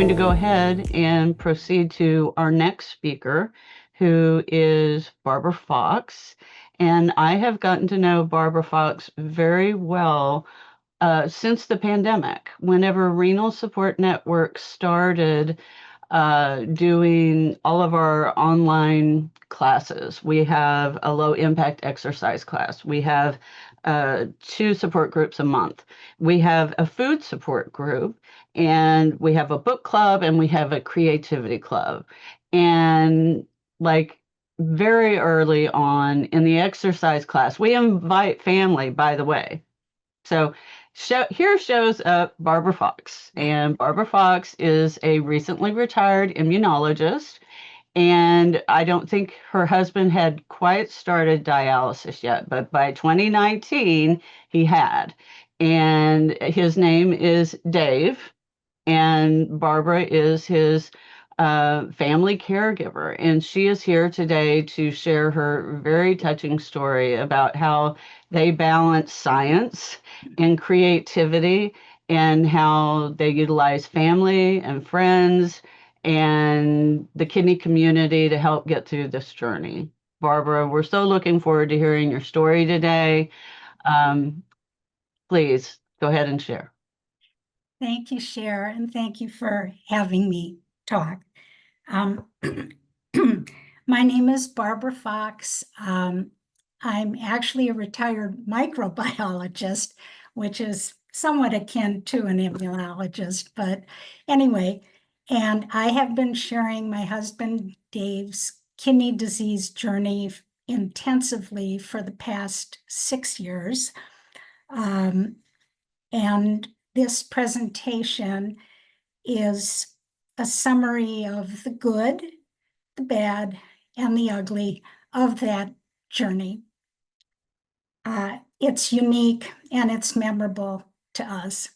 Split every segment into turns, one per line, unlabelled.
going to go ahead and proceed to our next speaker, who is Barbara Fox. And I have gotten to know Barbara Fox very well since the pandemic. Whenever Renal Support Network started doing all of our online classes. We have a low impact exercise class. We have 2 support groups a month. We have a food support group, and we have a book club, and we have a creativity club. And like very early on in the exercise class, we invite family, by the way. So here shows up Barbara Fox, and Barbara Fox is a recently retired immunologist, and I don't think her husband had quite started dialysis yet, but by 2019 he had. And his name is Dave, and Barbara is his family caregiver. And she is here today to share her very touching story about how they balance science and creativity, and how they utilize family and friends and the kidney community to help get through this journey. Barbara, we're so looking forward to hearing your story today. Um, Please go ahead and share.
Thank you, Cher, and thank you for having me talk. My name is Barbara Fox. I'm actually a retired microbiologist, which is somewhat akin to an immunologist, but anyway, and I have been sharing my husband Dave's kidney disease journey intensively for the past 6 years. And this presentation is a summary of the good, the bad, and the ugly of that journey. It's unique and it's memorable to us.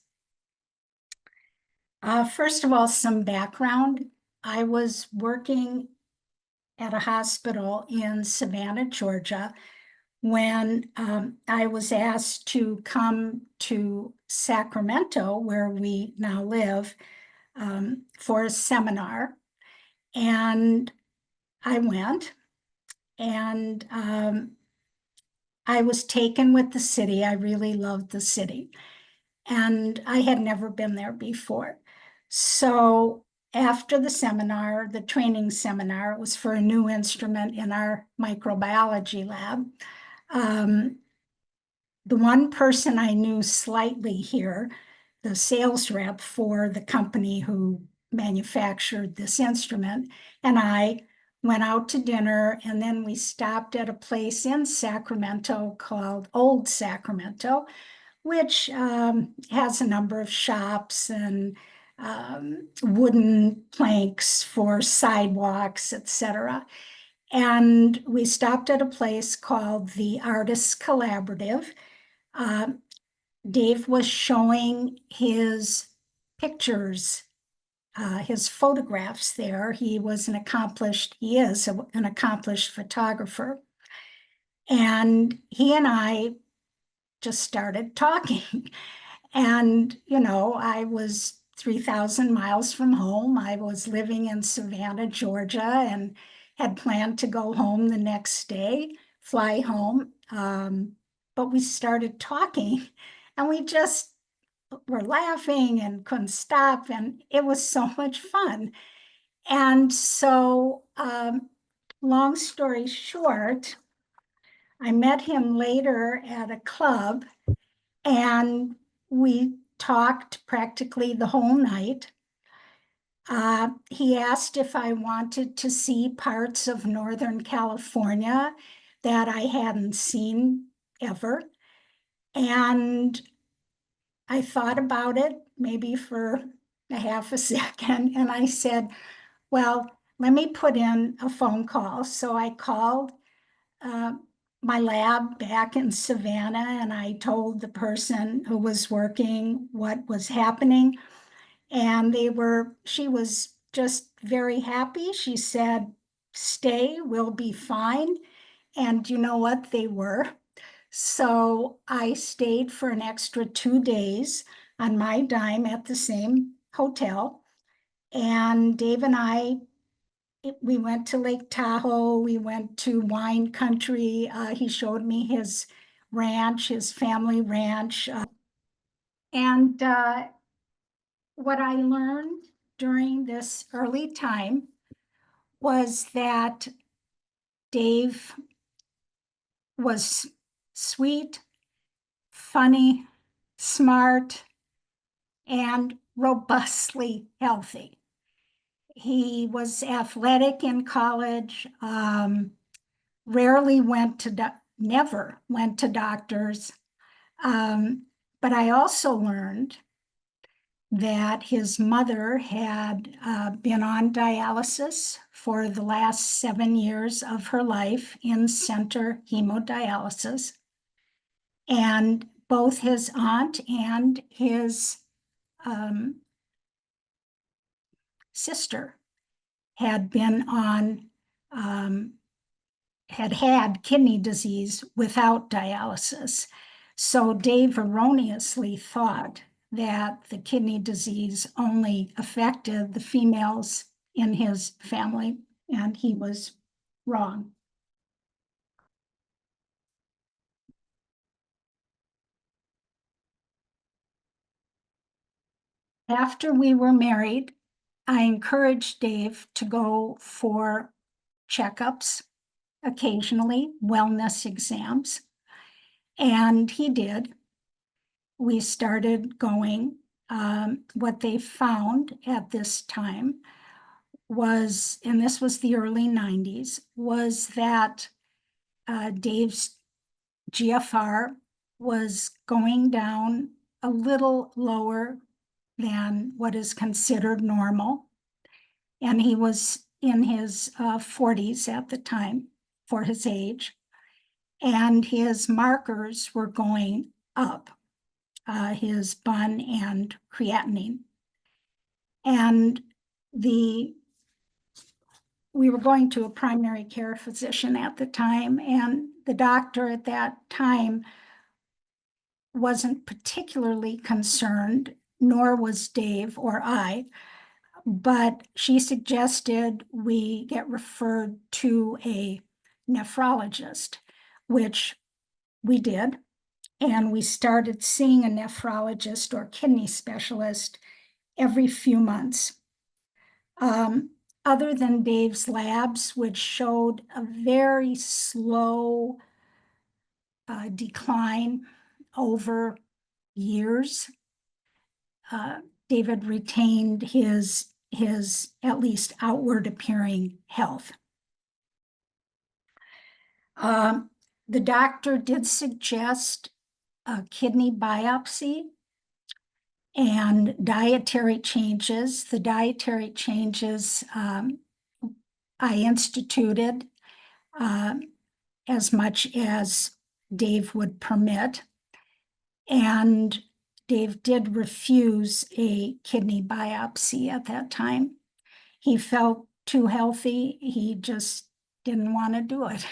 First of all, some background. I was working at a hospital in Savannah, Georgia, when I was asked to come to Sacramento, where we now live, for a seminar. And I went, and I was taken with the city. I really loved the city, and I had never been there before. So after the seminar, the training seminar, it was for a new instrument in our microbiology lab. The one person I knew slightly here, the sales rep for the company who manufactured this instrument, and I went out to dinner, and then we stopped at a place in Sacramento called Old Sacramento, which has a number of shops and wooden planks for sidewalks, etc. And we stopped at a place called the Artists Collaborative. Dave was showing his pictures, his photographs there. He is an accomplished photographer. And he and I just started talking. And, I was 3,000 miles from home. I was living in Savannah, Georgia, and had planned to go home the next day, fly home. But we started talking, and we just were laughing and couldn't stop. And it was so much fun. And so, long story short, I met him later at a club, and we talked practically the whole night. He asked if I wanted to see parts of Northern California that I hadn't seen ever. And I thought about it maybe for a half a second, and I said, well, let me put in a phone call. So I called my lab back in Savannah, and I told the person who was working what was happening. And she was just very happy. She said, stay, we'll be fine. And you know what? They were. So I stayed for an extra 2 days on my dime at the same hotel. And Dave and I, we went to Lake Tahoe, we went to wine country. He showed me his ranch, his family ranch. And what I learned during this early time was that Dave was sweet, funny, smart, and robustly healthy. He was athletic in college, rarely went to, never went to doctors. But I also learned that his mother had been on dialysis for the last 7 years of her life in center hemodialysis. And both his aunt and his sister had been on, had kidney disease without dialysis. So Dave erroneously thought that the kidney disease only affected the females in his family, and he was wrong. After we were married, I encouraged Dave to go for checkups occasionally, wellness exams, and he did. We started going. What they found at this time was, and this was the early 90s, was that Dave's GFR was going down a little lower than what is considered normal. And he was in his 40s at the time for his age. And his markers were going up, his BUN and creatinine. And we were going to a primary care physician at the time, and the doctor at that time wasn't particularly concerned, nor was Dave or I, but she suggested we get referred to a nephrologist, which we did. And we started seeing a nephrologist or kidney specialist every few months. Other than Dave's labs, which showed a very slow decline over years, David retained his at least outward appearing health. The doctor did suggest a kidney biopsy and dietary changes. The dietary changes I instituted as much as Dave would permit. And Dave did refuse a kidney biopsy at that time. He felt too healthy. He just didn't want to do it.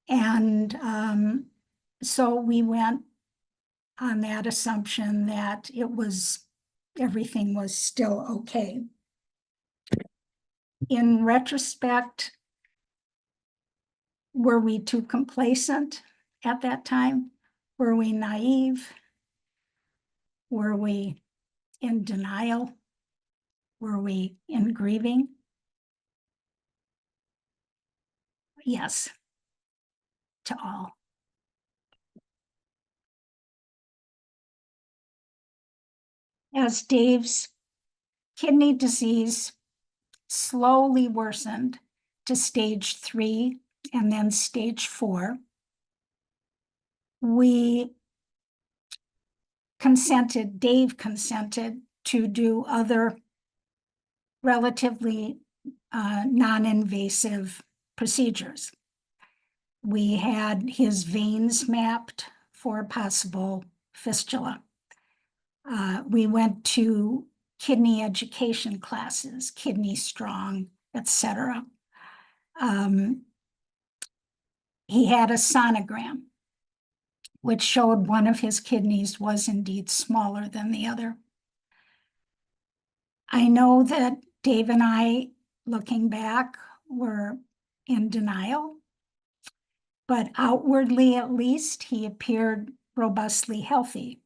And so we went on that assumption that everything was still okay. In retrospect, were we too complacent at that time? Were we naive? Were we in denial? Were we in grieving? Yes, to all. As Dave's kidney disease slowly worsened to stage 3 and then stage 4, Dave consented to do other relatively non-invasive procedures. We had his veins mapped for possible fistula. We went to kidney education classes, Kidney Strong, etc. He had a sonogram, which showed one of his kidneys was indeed smaller than the other. I know that Dave and I, looking back, were in denial, but outwardly at least, he appeared robustly healthy.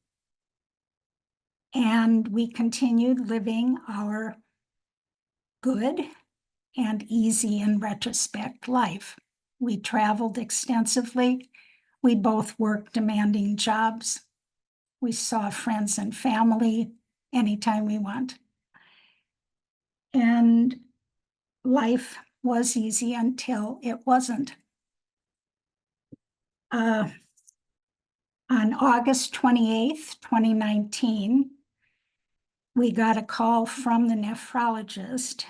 And we continued living our good and easy in retrospect life. We traveled extensively. We both worked demanding jobs. We saw friends and family anytime we want. And life was easy until it wasn't. On August 28th, 2019, we got a call from the nephrologist.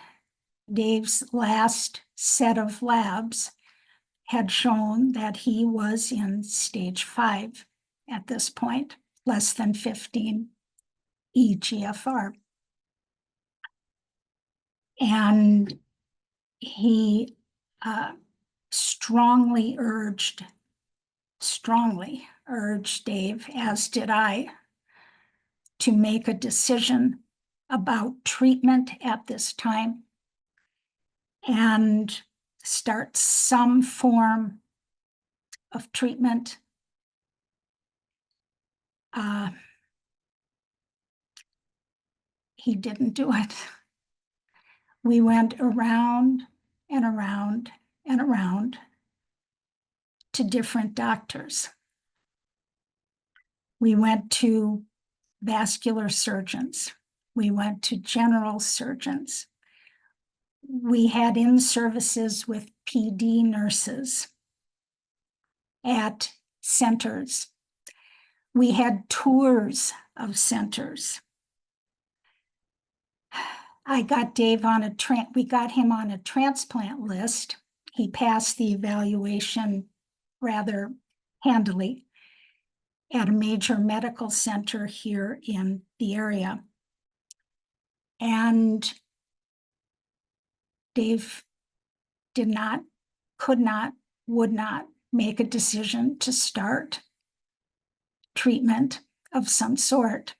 Dave's last set of labs had shown that he was in stage 5 at this point, less than 15 eGFR. And he strongly urged Dave, as did I, to make a decision about treatment at this time and start some form of treatment. He didn't do it. We went around and around and around to different doctors. We went to vascular surgeons. We went to general surgeons. We had in-services with PD nurses at centers. We had tours of centers. I got Dave on we got him on a transplant list. He passed the evaluation rather handily at a major medical center here in the area. And Dave did not, could not, would not make a decision to start treatment of some sort.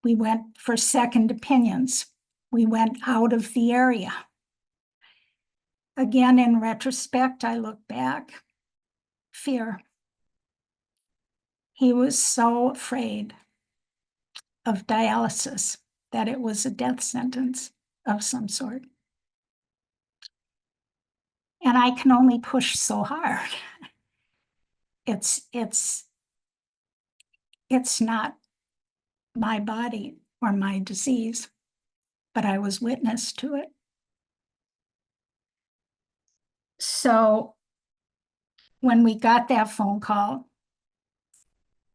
We went for second opinions. We went out of the area. Again, in retrospect, I look back, fear. He was so afraid of dialysis that it was a death sentence of some sort. And I can only push so hard. It's not my body or my disease, but I was witness to it. So when we got that phone call,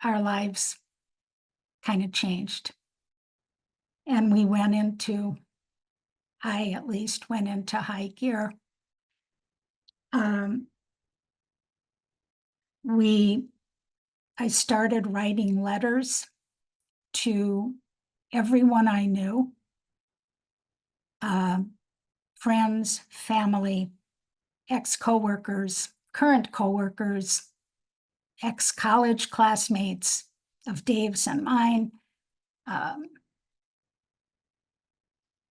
our lives kind of changed. And we went into, I at least went into high gear. I started writing letters to everyone I knew, friends, family, ex-coworkers, current coworkers, ex-college classmates of Dave's and mine,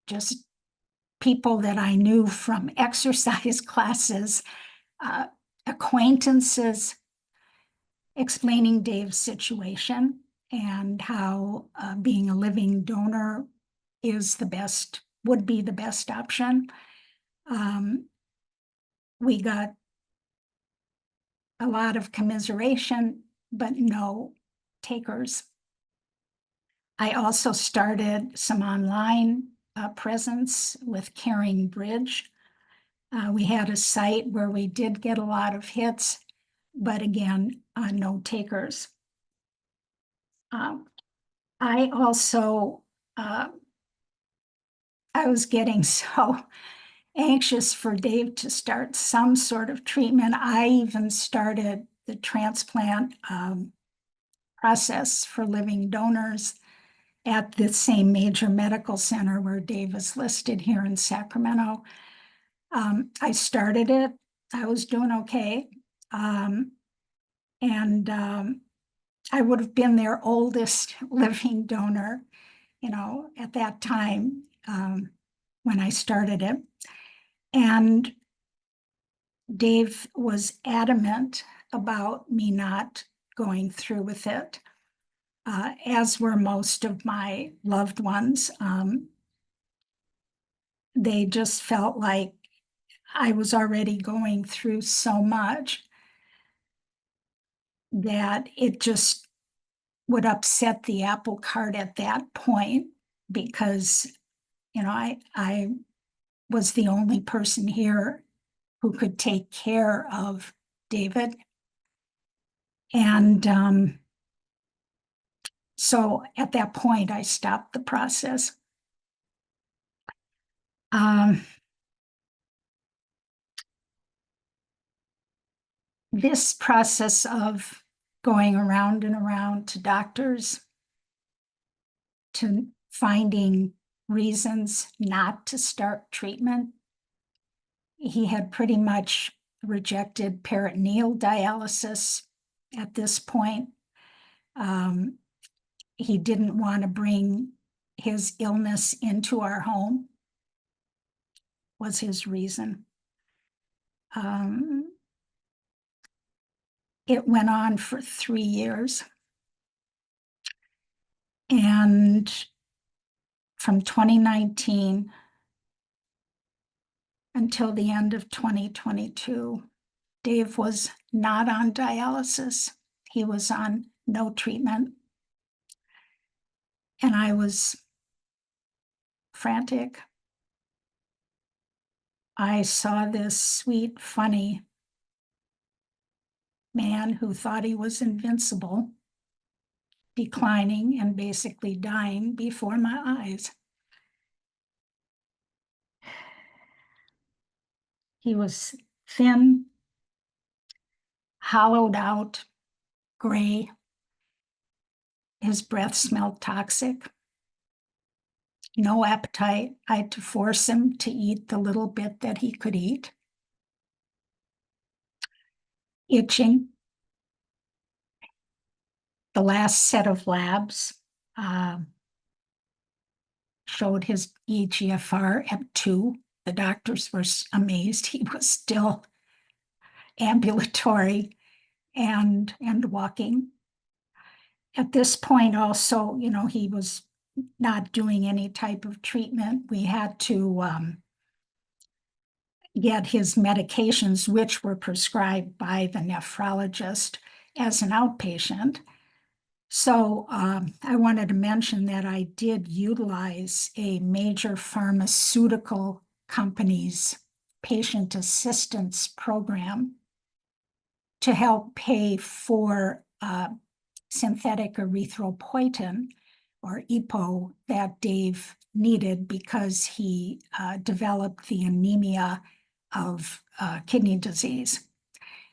just people that I knew from exercise classes, acquaintances, explaining Dave's situation and how being a living donor is the best, would be the best option. We got a lot of commiseration, but no takers. I also started some online presence with Caring Bridge. We had a site where we did get a lot of hits, but again, no takers. I also, I was getting so anxious for Dave to start some sort of treatment. I even started the transplant process for living donors at the same major medical center where Dave is listed here in Sacramento. I started it. I was doing okay. I would have been their oldest living donor, at that time. when I started it. And Dave was adamant about me not going through with it, as were most of my loved ones. They just felt like I was already going through so much that it just would upset the apple cart at that point, because, I was the only person here who could take care of David. And so at that point, I stopped the process. Um, this process of going around and around to doctors, to finding reasons not to start treatment. He had pretty much rejected peritoneal dialysis at this point. He didn't want to bring his illness into our home, was his reason. It went on for 3 years. And from 2019 until the end of 2022, Dave was not on dialysis. He was on no treatment. And I was frantic. I saw this sweet, funny man who thought he was invincible declining and basically dying before my eyes. He was thin, hollowed out, gray. His breath smelled toxic. No appetite. I had to force him to eat the little bit that he could eat. Itching. The last set of labs showed his eGFR at 2. The doctors were amazed. He was still ambulatory and walking. At this point also, he was not doing any type of treatment. We had to get his medications, which were prescribed by the nephrologist, as an outpatient. So I wanted to mention that I did utilize a major pharmaceutical company's patient assistance program to help pay for synthetic erythropoietin, or EPO, that Dave needed because he developed the anemia of kidney disease.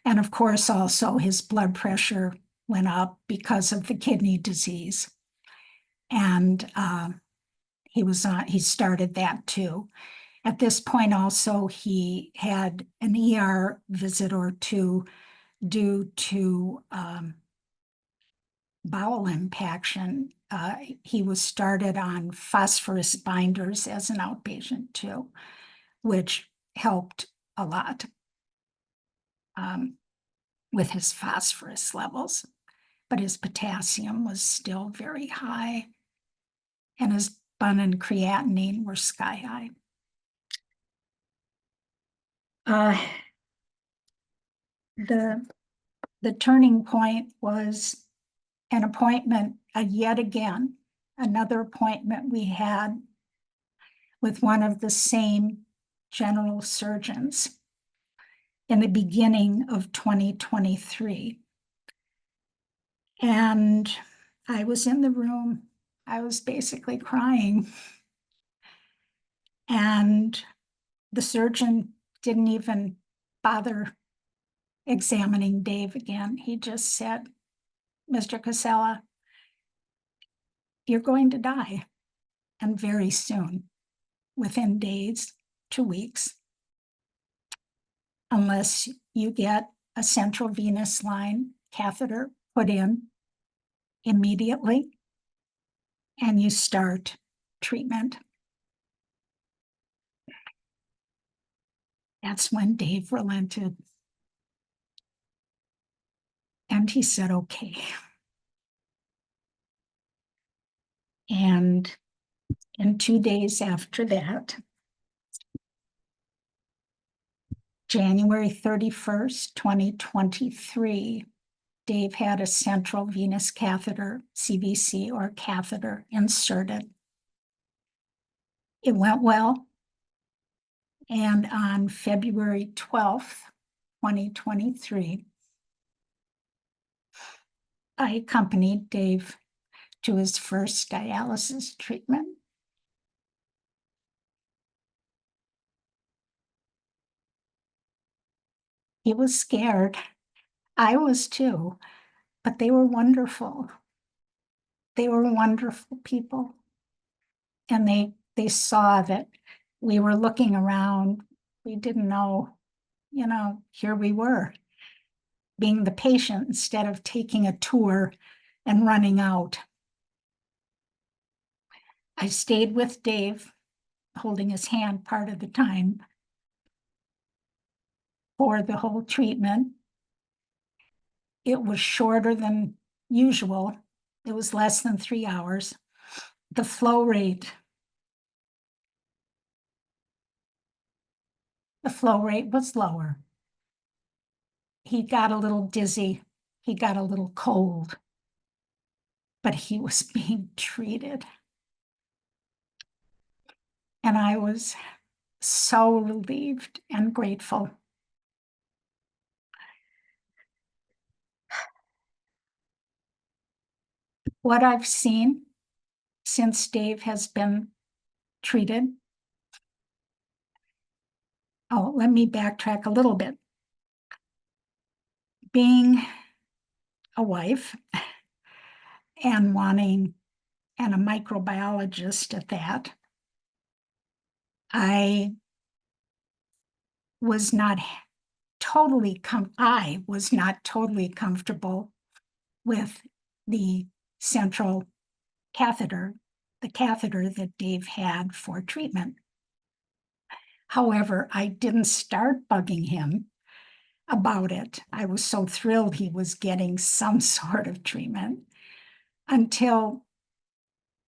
And of course, also his blood pressure went up because of the kidney disease. And he started that too. At this point also, he had an ER visit or two due to bowel impaction. He was started on phosphorus binders as an outpatient too, which helped a lot with his phosphorus levels. But his potassium was still very high, and his bun and creatinine were sky high. The turning point was an appointment, yet again, another appointment we had with one of the same general surgeons in the beginning of 2023. And I was in the room. I was basically crying. And the surgeon didn't even bother examining Dave again. He just said, "Mr. Casella, you're going to die, and very soon, within days, 2 weeks, unless you get a central venous line catheter put in immediately and you start treatment." That's when Dave relented. And he said, okay. And in 2 days after that, January 31st, 2023, Dave had a central venous catheter, CVC or catheter, inserted. It went well. And on February 12th, 2023, I accompanied Dave to his first dialysis treatment. He was scared. I was too, but they were wonderful. They were wonderful people. And they saw that we were looking around. We didn't know, here we were, being the patient instead of taking a tour and running out. I stayed with Dave, holding his hand part of the time for the whole treatment. It was shorter than usual. It was less than 3 hours. The flow rate was lower. He got a little dizzy. He got a little cold, but he was being treated. And I was so relieved and grateful. What I've seen since Dave has been treated. Oh, let me backtrack a little bit. Being a wife and and a microbiologist at that, I was not I was not totally comfortable with the central catheter, the catheter that Dave had for treatment. However, I didn't start bugging him about it. I was so thrilled he was getting some sort of treatment until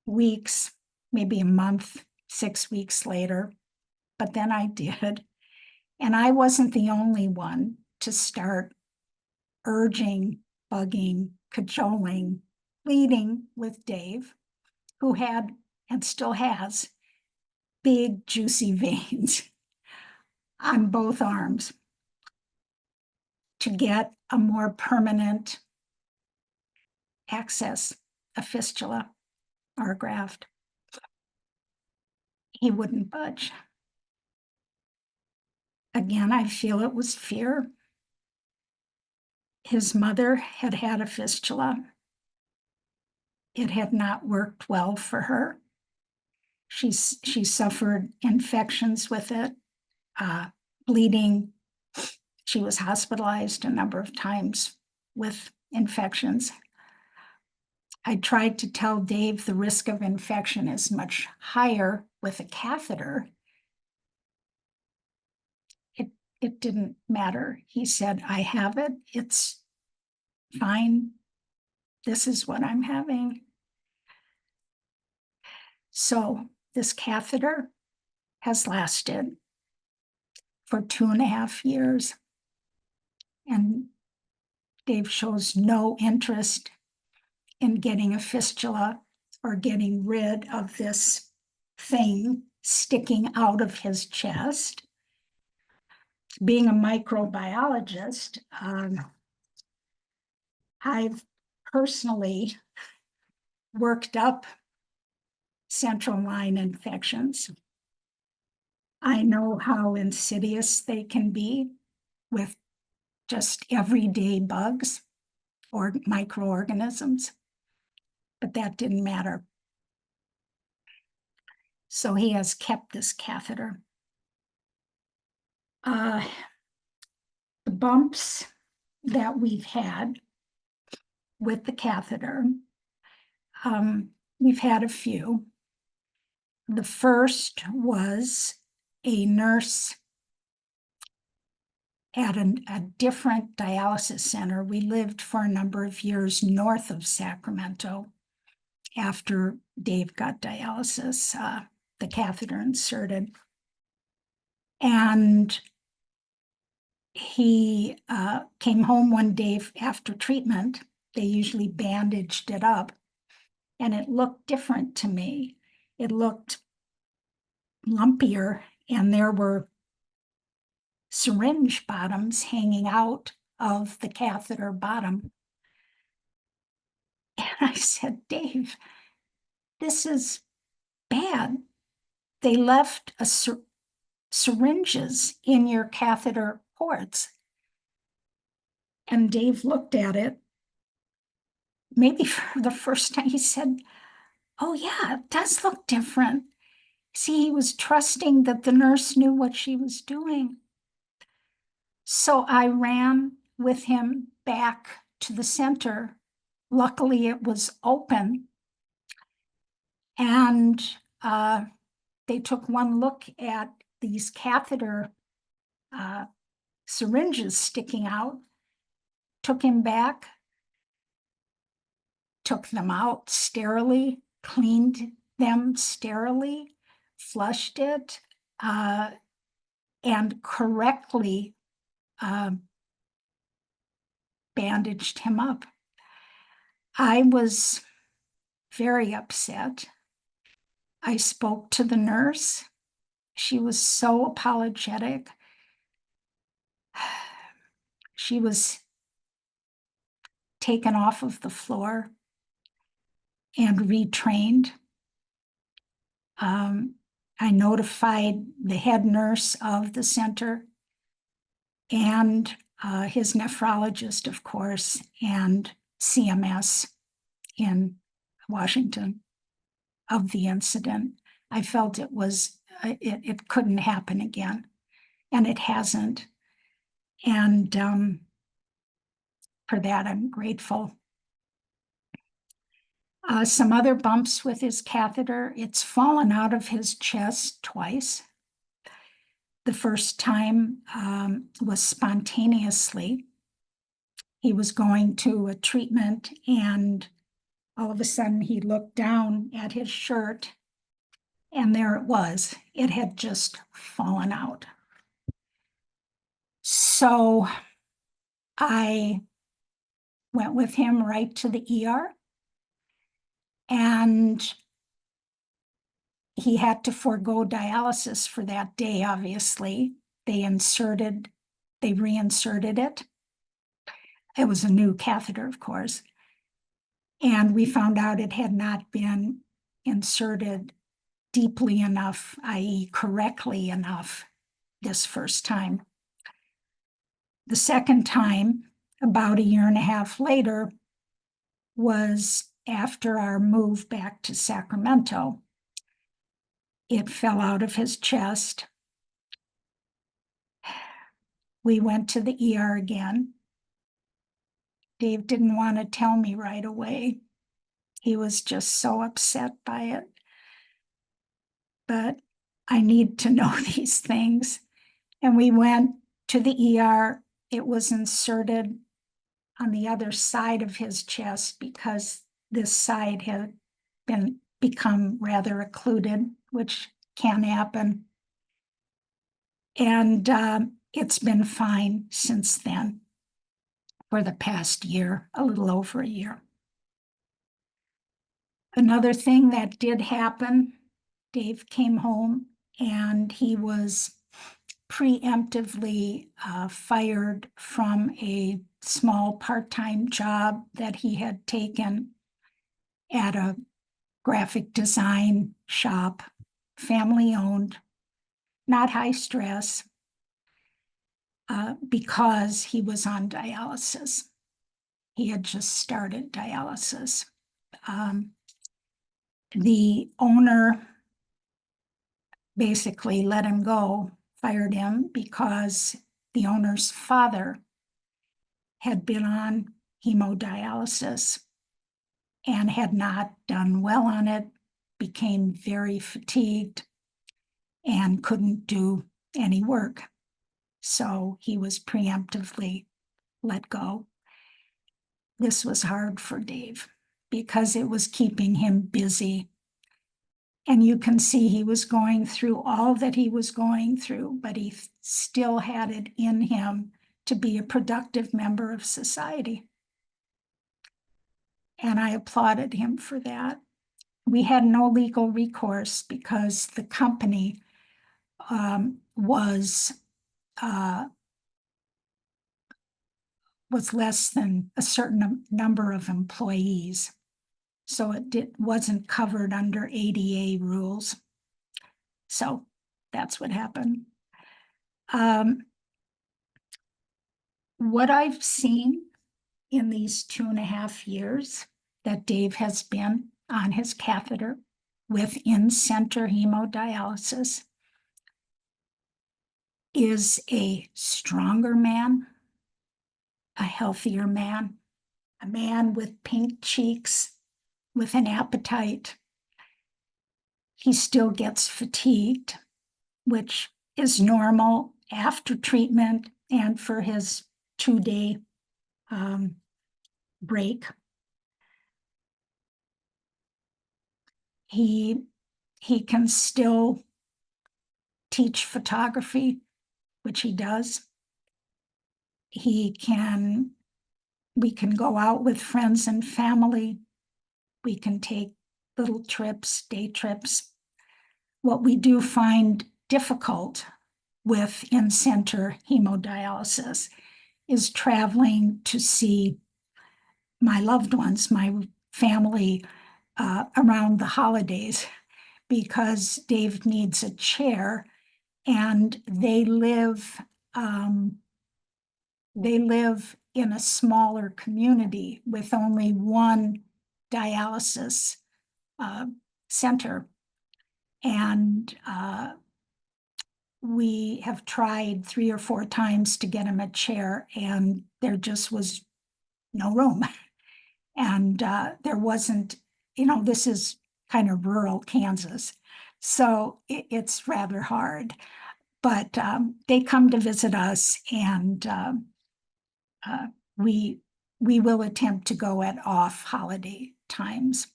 weeks, maybe a month, 6 weeks later. But then I did. And I wasn't the only one to start urging, bugging, cajoling, pleading with Dave, who had and still has big, juicy veins on both arms, to get a more permanent access, a fistula or a graft. He wouldn't budge. Again, I feel it was fear. His mother had had a fistula. It had not worked well for her. She suffered infections with it, bleeding. She was hospitalized a number of times with infections. I tried to tell Dave the risk of infection is much higher with a catheter. It didn't matter. He said, I have it. It's fine. This is what I'm having. So this catheter has lasted for 2.5 years. And Dave shows no interest in getting a fistula or getting rid of this thing sticking out of his chest. Being a microbiologist, I've personally worked up central line infections. I know how insidious they can be with just everyday bugs or microorganisms, but that didn't matter. So he has kept this catheter. The bumps that we've had with the catheter, we've had a few. The first was a nurse at a different dialysis center. We lived for a number of years north of Sacramento after Dave got dialysis, the catheter inserted. And he came home one day after treatment. They usually bandaged it up, and it looked different to me. It looked lumpier, and there were syringe bottoms hanging out of the catheter bottom. And I said, Dave, this is bad. They left syringes in your catheter ports. And Dave looked at it, maybe for the first time. He said, oh, yeah, it does look different. See, he was trusting that the nurse knew what she was doing. So I ran with him back to the center. Luckily, it was open. And they took one look at these catheter syringes sticking out, took him back, took them out sterilely, cleaned them sterilely, flushed it, and correctly bandaged him up. I was very upset. I spoke to the nurse. She was so apologetic. She was taken off of the floor and retrained. I notified the head nurse of the center and his nephrologist, of course, and CMS in Washington of the incident. I felt it was, it couldn't happen again, and it hasn't. And for that, I'm grateful. Some other bumps with his catheter. It's fallen out of his chest twice. The first time was spontaneously. He was going to a treatment, and all of a sudden he looked down at his shirt, and there it was. It had just fallen out. So I went with him right to the ER, and he had to forego dialysis for that day, obviously. They reinserted it. It was a new catheter, of course. And we found out it had not been inserted deeply enough, i.e., correctly enough, this first time. The second time, about a year and a half later, was after our move back to Sacramento. It fell out of his chest. We went to the ER again. Dave didn't want to tell me right away. He was just so upset by it. But I need to know these things. And we went to the ER. It was inserted on the other side of his chest because this side had become rather occluded, which can happen. And it's been fine since then for the past year, a little over a year. Another thing that did happen, Dave came home and he was preemptively fired from a small part-time job that he had taken at a graphic design shop, family-owned, not high stress, because he was on dialysis. He had just started dialysis. The owner basically let him go, fired him, because the owner's father had been on hemodialysis and had not done well on it, became very fatigued, and couldn't do any work. So he was preemptively let go. This was hard for Dave because it was keeping him busy. And you can see he was going through all that he was going through, but he still had it in him to be a productive member of society. And I applauded him for that. We had no legal recourse because the company was less than a certain number of employees. So it wasn't covered under ADA rules. So that's what happened. What I've seen in these 2.5 years that Dave has been on his catheter with in-center hemodialysis is a stronger man, a healthier man, a man with pink cheeks, with an appetite. He still gets fatigued, which is normal after treatment and for his 2-day break. He can still teach photography, which he does. We can go out with friends and family. We can take little trips, day trips. What we do find difficult with in-center hemodialysis is traveling to see my loved ones, my family, around the holidays, because Dave needs a chair and they live in a smaller community with only one dialysis center. And we have tried 3 or 4 times to get him a chair, and there just was no room. And there wasn't, this is kind of rural Kansas, so it's rather hard. But they come to visit us, and we will attempt to go at off holiday times.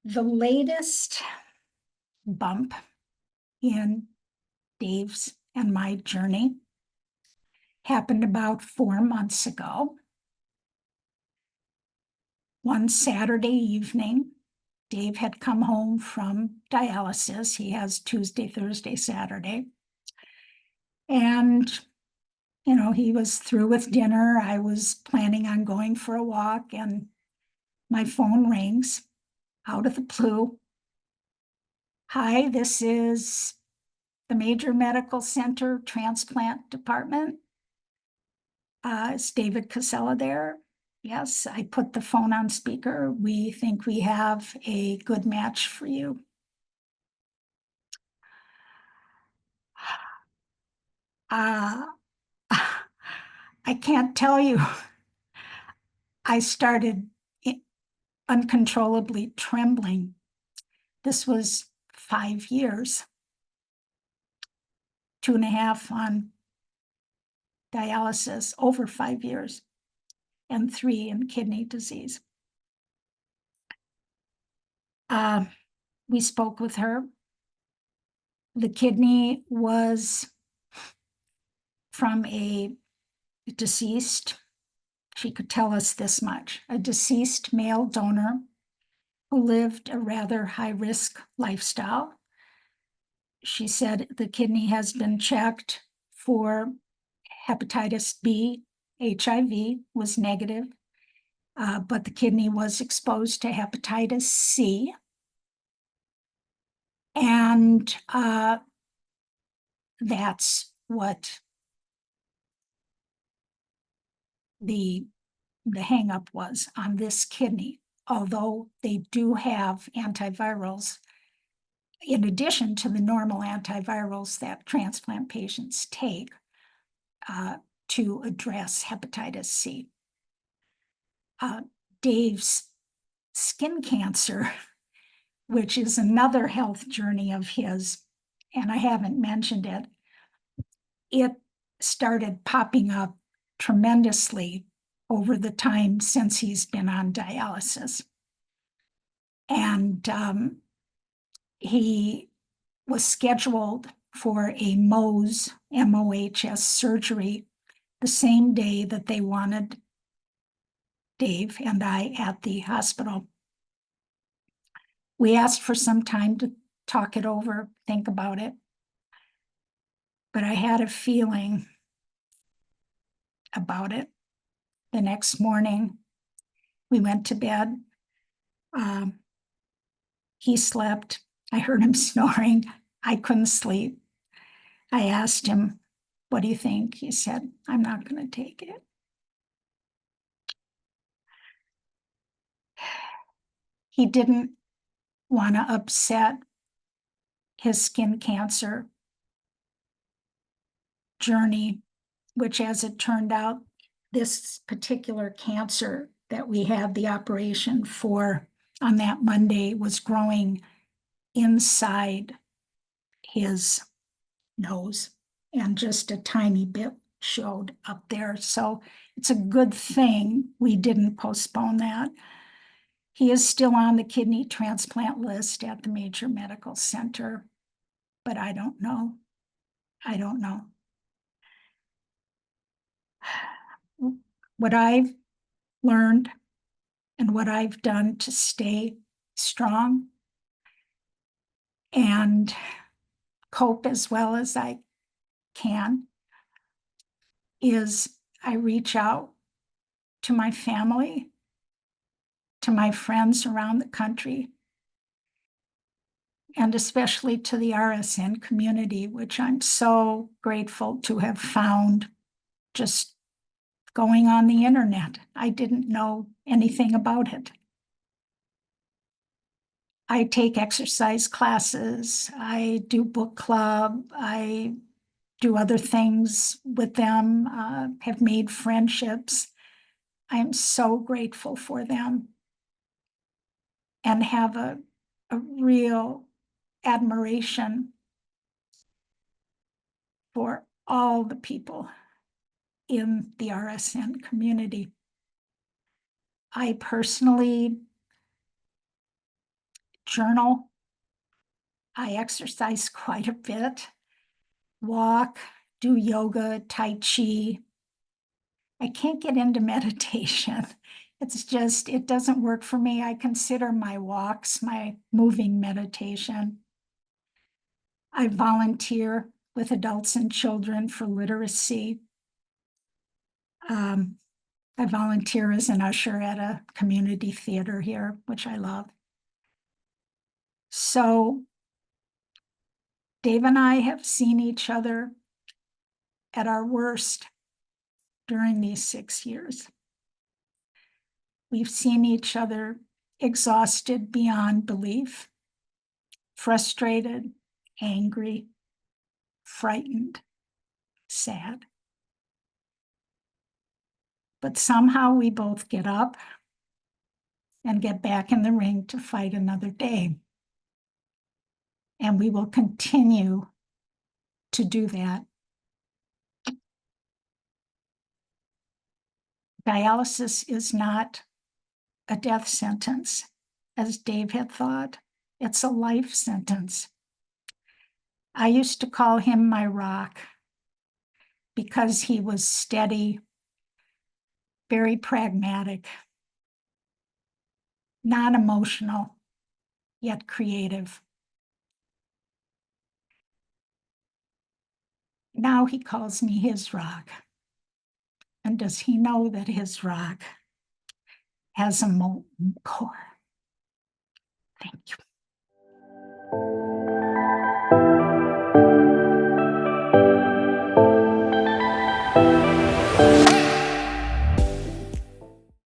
The latest bump in Dave's and my journey happened about 4 months ago. One Saturday evening, Dave had come home from dialysis. He has Tuesday, Thursday, Saturday. And, he was through with dinner. I was planning on going for a walk, and my phone rings out of the blue. Hi, this is the Major Medical Center Transplant Department. Is David Casella there? Yes, I put the phone on speaker. We think we have a good match for you. I can't tell you. I started uncontrollably trembling. This was 5 years, 2.5 on dialysis, over 5 years, and 3 in kidney disease. We spoke with her. The kidney was from a deceased, she could tell us this much, a deceased male donor who lived a rather high-risk lifestyle. She said the kidney has been checked for hepatitis B, HIV was negative, but the kidney was exposed to hepatitis C. And that's what the hang-up was on this kidney, although they do have antivirals in addition to the normal antivirals that transplant patients take to address hepatitis C. Dave's skin cancer, which is another health journey of his, and I haven't mentioned it, it started popping up tremendously over the time since he's been on dialysis. And he was scheduled for a MOHS, MOHS surgery the same day that they wanted Dave and I at the hospital. We asked for some time to talk it over, think about it. But I had a feeling about it. The next morning, we went to bed. He slept. I heard him snoring. I couldn't sleep. I asked him, "What do you think?" He said, "I'm not going to take it." He didn't want to upset his skin cancer journey, which, as it turned out, this particular cancer that we had the operation for on that Monday was growing inside his nose, and just a tiny bit showed up there. So it's a good thing we didn't postpone that. He is still on the kidney transplant list at the major medical center, but I don't know. I don't know. What I've learned and what I've done to stay strong and cope as well as I can is I reach out to my family, to my friends around the country, and especially to the RSN community, which I'm so grateful to have found just going on the internet. I didn't know anything about it. I take exercise classes, I do book club, I do other things with them, have made friendships. I am so grateful for them and have a real admiration for all the people in the RSN community. I personally journal. I exercise quite a bit, walk, do yoga, Tai Chi. I can't get into meditation. It's just, it doesn't work for me. I consider my walks my moving meditation. I volunteer with adults and children for literacy. I volunteer as an usher at a community theater here, which I love. So Dave and I have seen each other at our worst during these 6 years. We've seen each other exhausted beyond belief, frustrated, angry, frightened, sad. But somehow we both get up and get back in the ring to fight another day. And we will continue to do that. Dialysis is not a death sentence, as Dave had thought. It's a life sentence. I used to call him my rock because he was steady, very pragmatic, non-emotional, yet creative. Now he calls me his rock. And does he know that his rock has a molten core? Thank you.